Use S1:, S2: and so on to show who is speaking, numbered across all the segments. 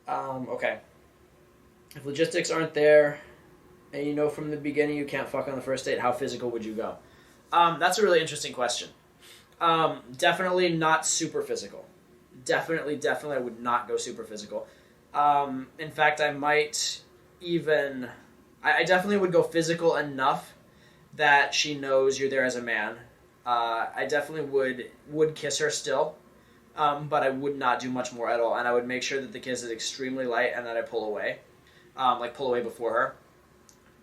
S1: Okay. If logistics aren't there, and you know from the beginning you can't fuck on the first date, how physical would you go? That's a really interesting question. Definitely not super physical. Definitely, I would not go super physical. In fact, I might even. I definitely would go physical enough that she knows you're there as a man. I definitely would kiss her still, but I would not do much more at all, and I would make sure that the kiss is extremely light and that I pull away, like pull away before her.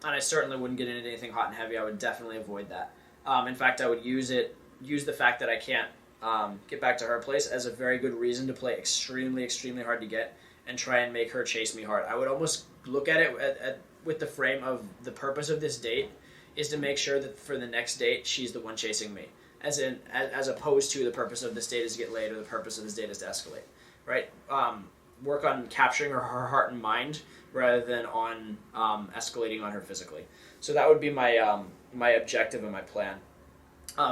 S1: And I certainly wouldn't get into anything hot and heavy. I would definitely avoid that. In fact, I would use the fact that I can't get back to her place as a very good reason to play extremely hard to get and try and make her chase me hard. I would almost look at it with the frame of the purpose of this date is to make sure that for the next date she's the one chasing me, as opposed to the purpose of this date is to get laid or the purpose of this date is to escalate, right? Work on capturing her heart and mind rather than on escalating on her physically. So that would be my objective and my plan.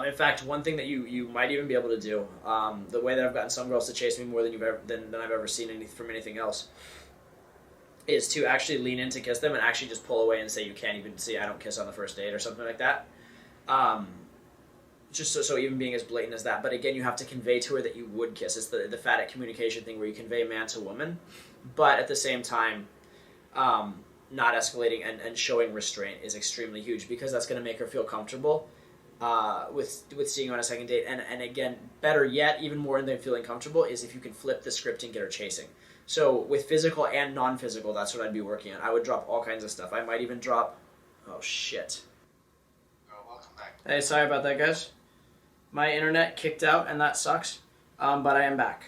S1: In fact, one thing that you might even be able to do, the way that I've gotten some girls to chase me more than I've ever seen from anything else, is to actually lean in to kiss them and actually just pull away and say you can't even see I don't kiss on the first date or something like that. Just so even being as blatant as that. But again, you have to convey to her that you would kiss. It's the phatic communication thing where you convey man to woman, but at the same time, not escalating and showing restraint is extremely huge because that's going to make her feel comfortable with seeing you on a second date. And again, better yet, even more than feeling comfortable, is if you can flip the script and get her chasing. So with physical and non-physical, that's what I'd be working on. I would drop all kinds of stuff. I might even drop... Oh, shit.
S2: Welcome back.
S1: Hey, sorry about that, guys. My internet kicked out, and that sucks. But I am back.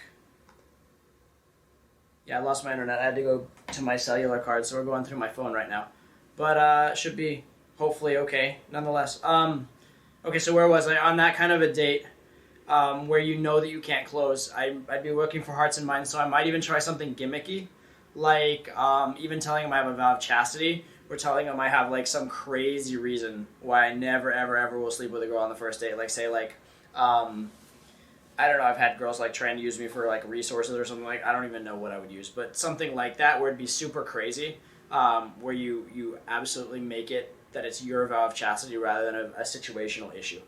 S1: Yeah, I lost my internet. I had to go to my cellular card, so we're going through my phone right now. But should be hopefully okay, nonetheless. Okay, so where was I? On that kind of a date where you know that you can't close, I'd be looking for hearts and minds, so I might even try something gimmicky, like even telling them I have a vow of chastity, or telling them I have like some crazy reason why I never, ever will sleep with a girl on the first date. Like, say, like, I don't know, I've had girls like trying to use me for like resources or something like I don't even know what I would use, but something like that where it'd be super crazy, where you absolutely make it that it's your vow of chastity rather than a situational issue.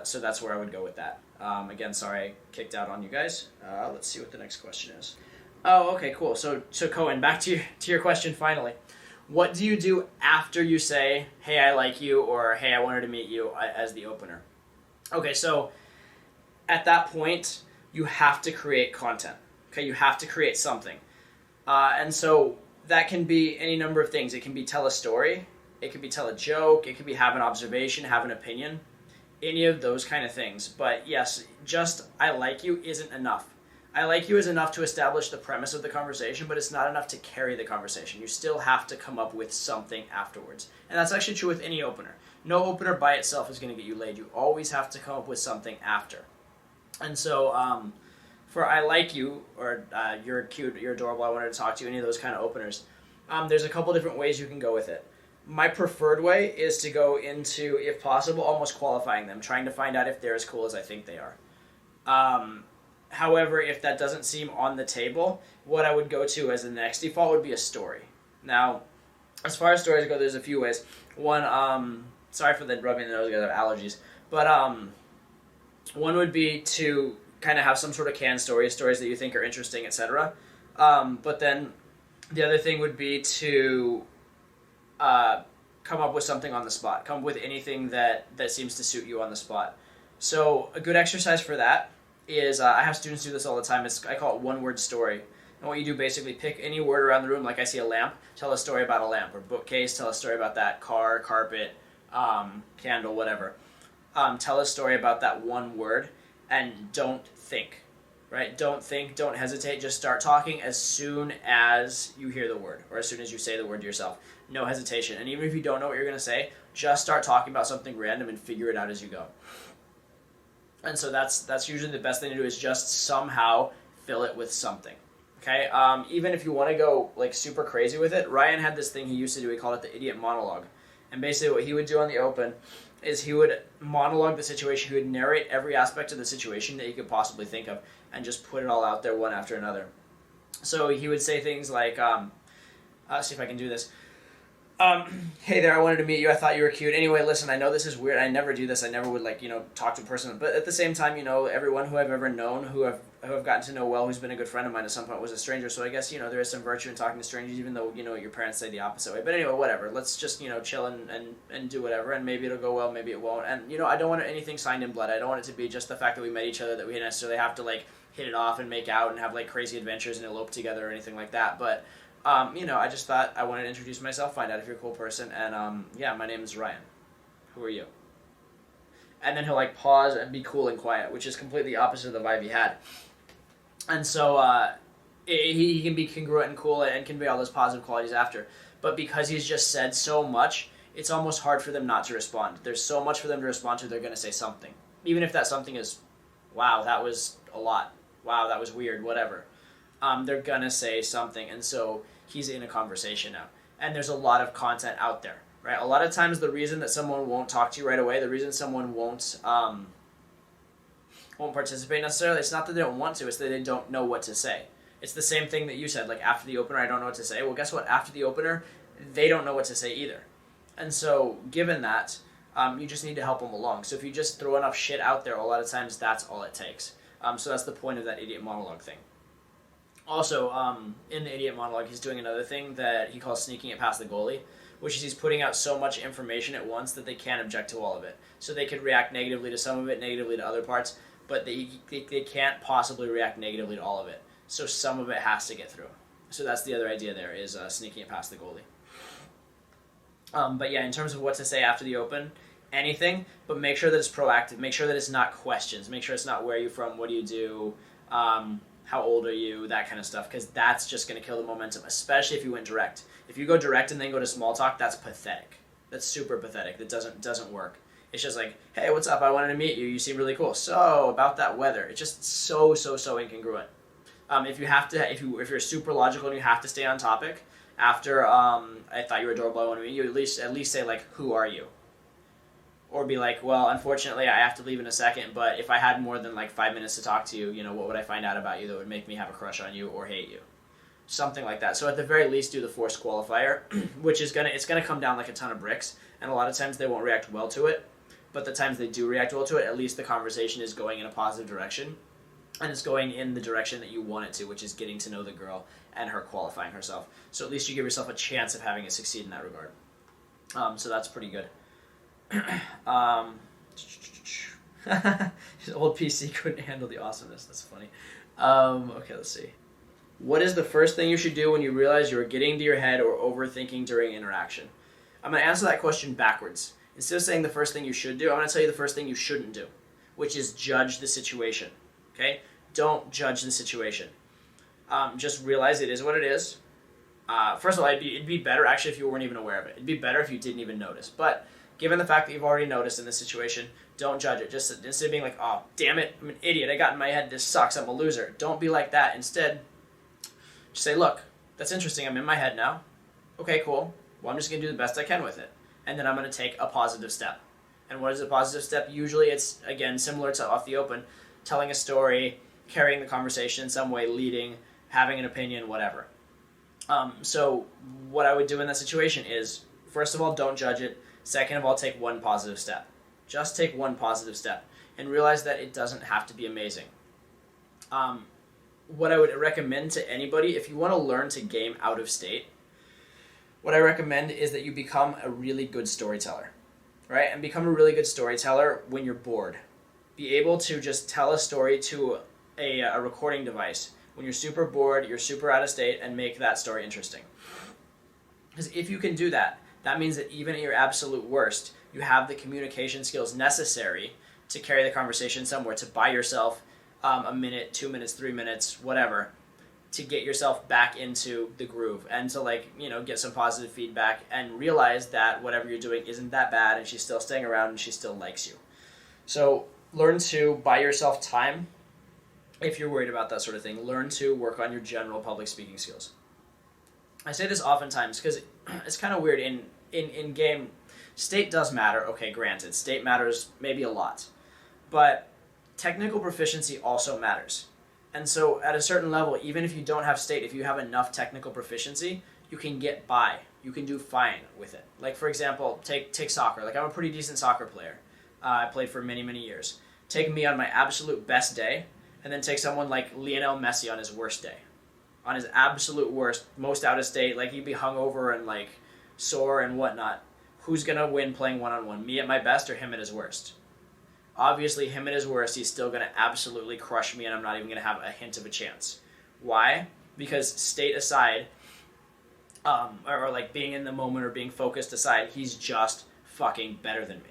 S1: So that's where I would go with that. Again, sorry I kicked out on you guys. Let's see what the next question is. Oh, okay, cool. So Cohen, back to your question finally. What do you do after you say, hey, I like you, or hey, I wanted to meet you as the opener? Okay, so at that point, you have to create content. Okay, you have to create something. And so that can be any number of things. It can be tell a story. It could be tell a joke. It could be have an observation, have an opinion. Any of those kind of things. But yes, just I like you isn't enough. I like you is enough to establish the premise of the conversation, but it's not enough to carry the conversation. You still have to come up with something afterwards. And that's actually true with any opener. No opener by itself is going to get you laid. You always have to come up with something after. And so for I like you, or you're cute, you're adorable, I wanted to talk to you, any of those kind of openers, there's a couple different ways you can go with it. My preferred way is to go into, if possible, almost qualifying them, trying to find out if they're as cool as I think they are. However, if that doesn't seem on the table, what I would go to as the next default would be a story. Now, as far as stories go, there's a few ways. One, sorry for the rubbing the nose, guys, I have allergies. But one would be to kind of have some sort of canned stories that you think are interesting, etc. But then the other thing would be to come up with something on the spot. Come up with anything that seems to suit you on the spot. So a good exercise for that is, I have students do this all the time, I call it one-word story. And what you do, basically pick any word around the room, like I see a lamp, tell a story about a lamp, or bookcase, tell a story about that, car, carpet, candle, whatever. Tell a story about that one word, and don't think, right? Don't think, don't hesitate, just start talking as soon as you hear the word, or as soon as you say the word to yourself. No hesitation. And even if you don't know what you're going to say, just start talking about something random and figure it out as you go. And so that's usually the best thing to do, is just somehow fill it with something. Okay? Even if you want to go like super crazy with it, Ryan had this thing he used to do. He called it the idiot monologue. And basically what he would do on the open is he would monologue the situation. He would narrate every aspect of the situation that he could possibly think of and just put it all out there one after another. So he would say things like, let's see if I can do this. Hey there, I wanted to meet you. I thought you were cute. Anyway, listen, I know this is weird. I never do this. I never would, like, talk to a person. But at the same time, everyone who I've ever known, who I've gotten to know well, who's been a good friend of mine at some point was a stranger. So I guess, there is some virtue in talking to strangers, even though, your parents say the opposite way. But anyway, whatever. Let's just, chill and do whatever. And maybe it'll go well, maybe it won't. And, I don't want anything signed in blood. I don't want it to be just the fact that we met each other, that we necessarily have to, like, hit it off and make out and have, like, crazy adventures and elope together or anything like that. But I just thought I wanted to introduce myself, find out if you're a cool person, and my name is Ryan. Who are you? And then he'll like pause and be cool and quiet, which is completely opposite of the vibe he had. And so he can be congruent and cool and convey all those positive qualities after. But because he's just said so much, it's almost hard for them not to respond. There's so much for them to respond to, they're going to say something. Even if that something is, wow, that was a lot. Wow, that was weird, whatever. They're going to say something, and so he's in a conversation now. And there's a lot of content out there, right? A lot of times the reason that someone won't talk to you right away, the reason someone won't participate necessarily, it's not that they don't want to, it's that they don't know what to say. It's the same thing that you said, like after the opener, I don't know what to say. Well, guess what? After the opener, they don't know what to say either. And so given that, you just need to help them along. So if you just throw enough shit out there, a lot of times that's all it takes. So that's the point of that idiot monologue thing. Also, in the idiot monologue, he's doing another thing that he calls sneaking it past the goalie, which is he's putting out so much information at once that they can't object to all of it. So they could react negatively to some of it, negatively to other parts, but they can't possibly react negatively to all of it. So some of it has to get through. So that's the other idea there, is sneaking it past the goalie. But yeah, in terms of what to say after the open, anything, but make sure that it's proactive. Make sure that it's not questions. Make sure it's not where are you from, what do you do, how old are you, that kind of stuff, because that's just going to kill the momentum, especially if you went direct. If you go direct and then go to small talk, that's pathetic. That's super pathetic. That doesn't work. It's just like, hey, what's up? I wanted to meet you. You seem really cool. So, about that weather. It's just so incongruent. If you're super logical and you have to stay on topic, after I thought you were adorable, I want to meet you, at least say, like, who are you? Or be like, well, unfortunately, I have to leave in a second, but if I had more than, like, 5 minutes to talk to you, what would I find out about you that would make me have a crush on you or hate you? Something like that. So at the very least, do the forced qualifier, which is it's gonna come down like a ton of bricks, and a lot of times they won't react well to it, but the times they do react well to it, at least the conversation is going in a positive direction, and it's going in the direction that you want it to, which is getting to know the girl and her qualifying herself. So at least you give yourself a chance of having it succeed in that regard. So that's pretty good. His old PC couldn't handle the awesomeness. That's funny. Okay, let's see. What is the first thing you should do when you realize you are getting into your head or overthinking during interaction? I'm going to answer that question backwards. Instead of saying the first thing you should do, I'm going to tell you the first thing you shouldn't do, which is judge the situation. Okay? Don't judge the situation. Just realize it is what it is. First of all, it'd be better actually if you weren't even aware of it. It'd be better if you didn't even notice. But given the fact that you've already noticed in this situation, don't judge it. Just instead of being like, oh, damn it, I'm an idiot. I got in my head, this sucks, I'm a loser. Don't be like that. Instead, just say, look, that's interesting. I'm in my head now. Okay, cool. Well, I'm just going to do the best I can with it. And then I'm going to take a positive step. And what is a positive step? Usually it's, again, similar to Off the Open, telling a story, carrying the conversation in some way, leading, having an opinion, whatever. So what I would do in that situation is, first of all, don't judge it. Second of all, take one positive step. Just take one positive step and realize that it doesn't have to be amazing. What I would recommend to anybody, if you want to learn to game out of state, what I recommend is that you become a really good storyteller, right? And become a really good storyteller when you're bored. Be able to just tell a story to a recording device when you're super bored, you're super out of state, and make that story interesting. Because if you can do that, that means that even at your absolute worst, you have the communication skills necessary to carry the conversation somewhere, to buy yourself a minute, 2 minutes, 3 minutes, whatever, to get yourself back into the groove and to get some positive feedback and realize that whatever you're doing isn't that bad and she's still staying around and she still likes you. So learn to buy yourself time if you're worried about that sort of thing. Learn to work on your general public speaking skills. I say this oftentimes because it's kind of weird. In game, state does matter. Okay, granted, state matters maybe a lot. But technical proficiency also matters. And so at a certain level, even if you don't have state, if you have enough technical proficiency, you can get by. You can do fine with it. Like, for example, take soccer. Like, I'm a pretty decent soccer player. I played for many, many years. Take me on my absolute best day, and then take someone like Lionel Messi on his worst day. On his absolute worst, most out of state, like he'd be hungover and like sore and whatnot. Who's going to win playing one-on-one? Me at my best or him at his worst? Obviously, him at his worst, he's still going to absolutely crush me, and I'm not even going to have a hint of a chance. Why? Because state aside, or like being in the moment or being focused aside, he's just fucking better than me.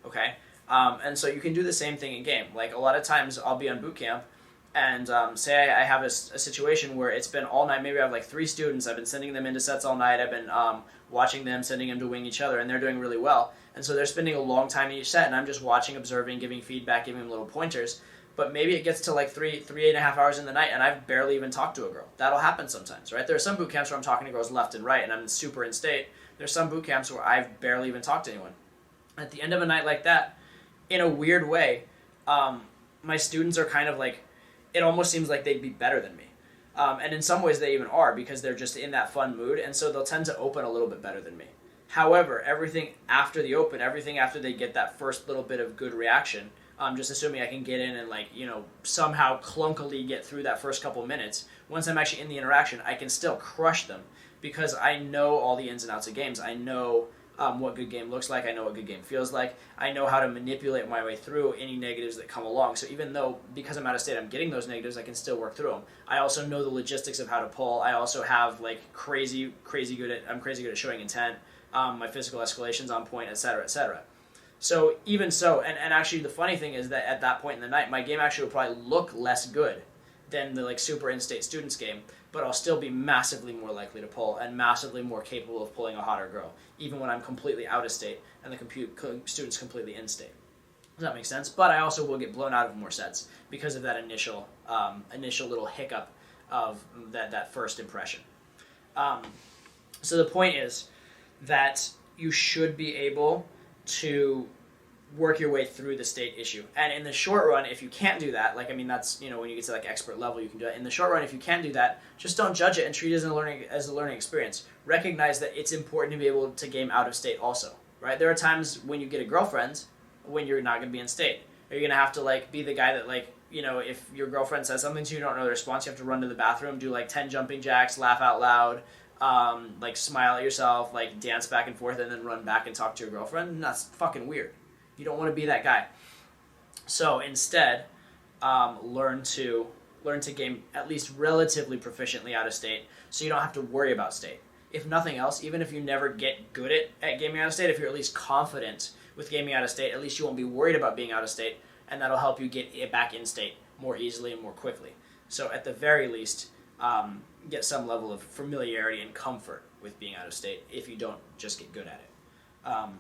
S1: Okay? And so you can do the same thing in game. Like, a lot of times I'll be on boot camp, and say I have a situation where it's been all night. Maybe I have like 3 students. I've been sending them into sets all night. I've been watching them, sending them to wing each other, and they're doing really well. And so they're spending a long time in each set, and I'm just watching, observing, giving feedback, giving them little pointers. But maybe it gets to like 3.5 hours in the night, and I've barely even talked to a girl. That'll happen sometimes, right? There are some boot camps where I'm talking to girls left and right, and I'm super in state. There's some boot camps where I've barely even talked to anyone. At the end of a night like that, in a weird way, my students are kind of like, it almost seems like they'd be better than me. And in some ways they even are, because they're just in that fun mood, and so they'll tend to open a little bit better than me. However, everything after the open, everything after they get that first little bit of good reaction, just assuming I can get in and like, somehow clunkily get through that first couple minutes, once I'm actually in the interaction, I can still crush them, because I know all the ins and outs of games. I know what good game looks like. I know what good game feels like. I know how to manipulate my way through any negatives that come along. So even though, because I'm out of state, I'm getting those negatives, I can still work through them. I also know the logistics of how to pull. I also have like crazy good at showing intent. My physical escalation's on point, etc., etc. So even so, and actually the funny thing is that at that point in the night, my game actually will probably look less good than the like super in-state students game, but I'll still be massively more likely to pull and massively more capable of pulling a hotter girl, even when I'm completely out of state and the student's completely in state. Does that make sense? But I also will get blown out of more sets because of that initial little hiccup of that first impression. So the point is that you should be able to work your way through the state issue. And in the short run, if you can't do that, that's, when you get to like expert level, you can do it. In the short run, if you can't do that, just don't judge it and treat it as a learning experience. Recognize that it's important to be able to game out of state also, right? There are times when you get a girlfriend when you're not going to be in state. Or you're going to have to like be the guy that like, if your girlfriend says something to you, don't know the response, you have to run to the bathroom, do like 10 jumping jacks, laugh out loud, like smile at yourself, like dance back and forth, and then run back and talk to your girlfriend. And that's fucking weird. You don't want to be that guy. So instead, learn to game at least relatively proficiently out of state, so you don't have to worry about state. If nothing else, even if you never get good at gaming out of state, if you're at least confident with gaming out of state, at least you won't be worried about being out of state, and that'll help you get it back in state more easily and more quickly. So at the very least, get some level of familiarity and comfort with being out of state if you don't just get good at it.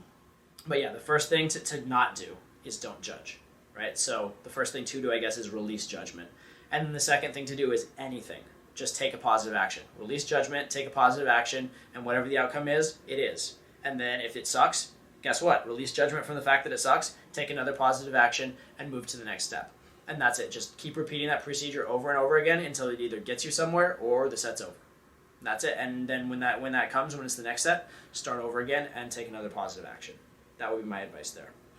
S1: But yeah, the first thing to not do is don't judge, right? So the first thing to do, I guess, is release judgment. And then the second thing to do is anything. Just take a positive action. Release judgment, take a positive action, and whatever the outcome is, it is. And then if it sucks, guess what? Release judgment from the fact that it sucks, take another positive action, and move to the next step. And that's it. Just keep repeating that procedure over and over again until it either gets you somewhere or the set's over. That's it. And then when that comes, when it's the next set, start over again and take another positive action. That would be my advice there.